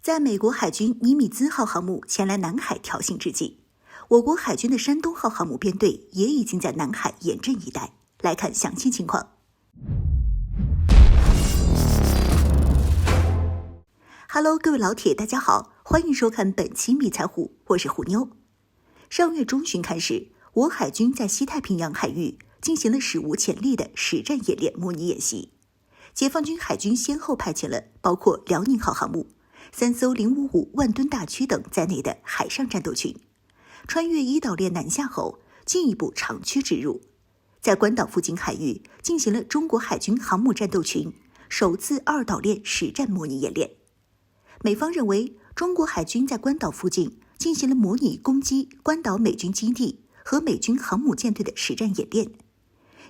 在美国海军尼米兹号航母前来南海挑衅之际，我国海军的山东号航母编队也已经在南海严阵以待。来看详细情况。Hello， 各位老铁，大家好，欢迎收看本期迷彩虎，我是虎妞。上月中旬开始，我海军在西太平洋海域进行了史无前例的实战演练模拟演习。解放军海军先后派遣了包括辽宁号航母、3艘055万吨大驱等在内的海上战斗群，穿越伊岛链南下后，进一步长驱直入，在关岛附近海域进行了中国海军航母战斗群首次2岛链实战模拟演练。美方认为，中国海军在关岛附近进行了模拟攻击关岛美军基地和美军航母舰队的实战演练。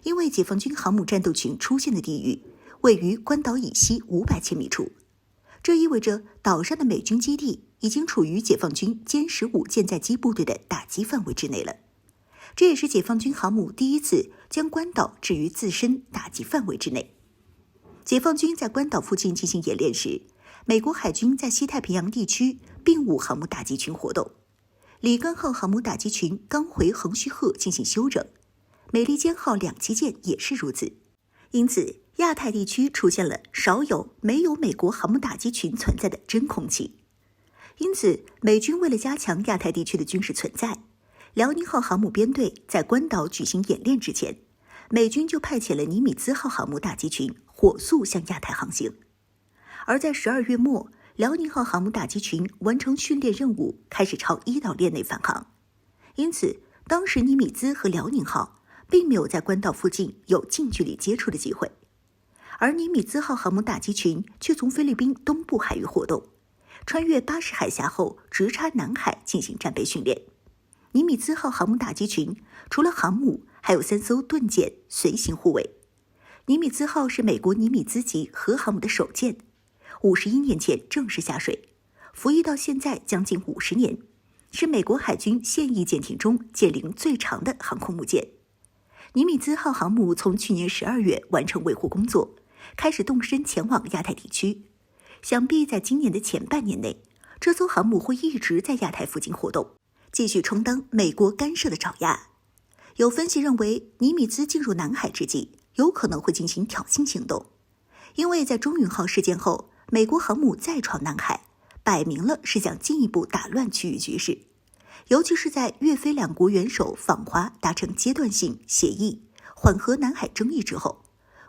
因为解放军航母战斗群出现的地域位于关岛以西500千米处，这意味着岛上的美军基地已经处于解放军歼15舰载机部队的打击范围之内了。这也是解放军航母第一次将关岛置于自身打击范围之内。解放军在关岛附近进行演练时，美国海军在西太平洋地区并无航母打击群活动。里根号航母打击群刚回横须贺进行休整，美利坚号2栖舰也是如此。因此，亚太地区出现了少有没有美国航母打击群存在的真空期。因此，美军为了加强亚太地区的军事存在，辽宁号航母编队在关岛举行演练之前，美军就派遣了尼米兹号航母打击群火速向亚太航行。而在12月末，辽宁号航母打击群完成训练任务，开始朝伊岛链内返航。因此，当时尼米兹和辽宁号并没有在关岛附近有近距离接触的机会，而尼米兹号航母打击群却从菲律宾东部海域活动，穿越巴士海峡后直插南海进行战备训练。尼米兹号航母打击群除了航母，还有3艘盾舰随行护卫。尼米兹号是美国尼米兹级核航母的首舰，51年前正式下水，服役到现在将近50年，是美国海军现役舰艇中舰龄最长的航空母舰。尼米兹号航母从去年12月完成维护工作，开始动身前往亚太地区。想必在今年的前半年内，这艘航母会一直在亚太附近活动，继续充当美国干涉的爪牙。有分析认为，尼米兹进入南海之际，有可能会进行挑衅行动，因为在中允号事件后，美国航母再闯南海，摆明了是想进一步打乱区域局势。尤其是在越菲两国元首访华达成阶段性协议，缓和南海争议之后，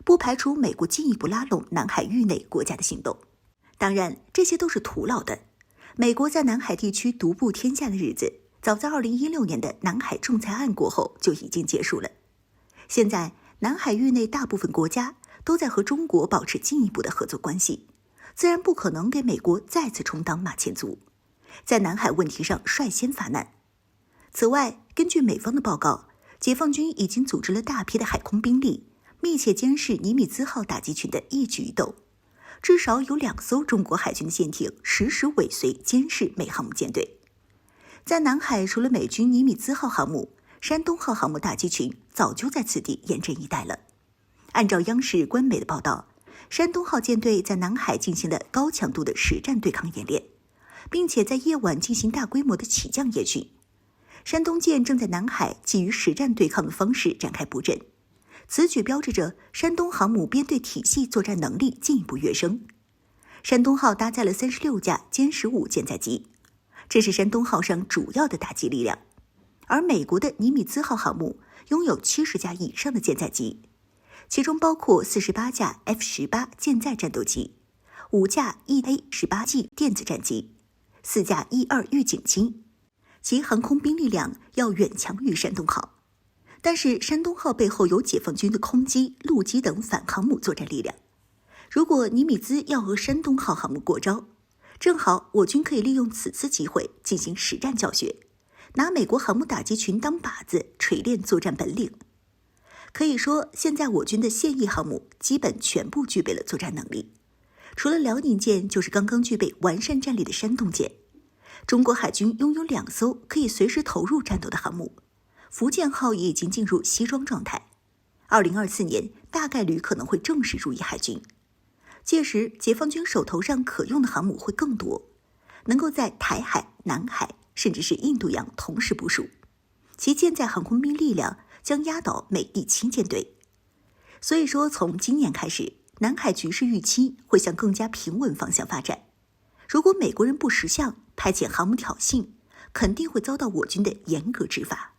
不排除美国进一步拉拢南海域内国家的行动。当然，这些都是徒劳的。美国在南海地区独步天下的日子，早在2016年的南海仲裁案过后就已经结束了。现在，南海域内大部分国家都在和中国保持进一步的合作关系，自然不可能给美国再次充当马前卒，在南海问题上率先发难。此外，根据美方的报告，解放军已经组织了大批的海空兵力，密切监视尼米兹号打击群的一举一动。至少有2艘中国海军的舰艇实时尾随监视美航母舰队。在南海，除了美军尼米兹号航母，山东号航母打击群早就在此地严阵以待了。按照央视官媒的报道，山东号舰队在南海进行了高强度的实战对抗演练，并且在夜晚进行大规模的起降演训。山东舰正在南海基于实战对抗的方式展开布阵，此举标志着山东航母编队体系作战能力进一步跃升。山东号搭载了36架歼15舰载机，这是山东号上主要的打击力量。而美国的尼米兹号航母拥有70架以上的舰载机，其中包括48架 F-18 舰载战斗机、5架 EA-18G 电子战机、4架 E-2预警机，其航空兵力量要远强于山东号。但是山东号背后有解放军的空机、陆基等反航母作战力量。如果尼米兹要和山东号航母过招，正好我军可以利用此次机会进行实战教学，拿美国航母打击群当靶子，锤炼作战本领。可以说，现在我军的现役航母基本全部具备了作战能力，除了辽宁舰，就是刚刚具备完善战力的山东舰。中国海军拥有2艘可以随时投入战斗的航母，福建号也已经进入西装状态，2024年大概率可能会正式入役海军。届时，解放军手头上可用的航母会更多，能够在台海、南海甚至是印度洋同时部署，其舰载航空兵力量将压倒美第7舰队。所以说，从今年开始，南海局势预期会向更加平稳方向发展。如果美国人不识相，派遣航母挑衅，肯定会遭到我军的严格执法。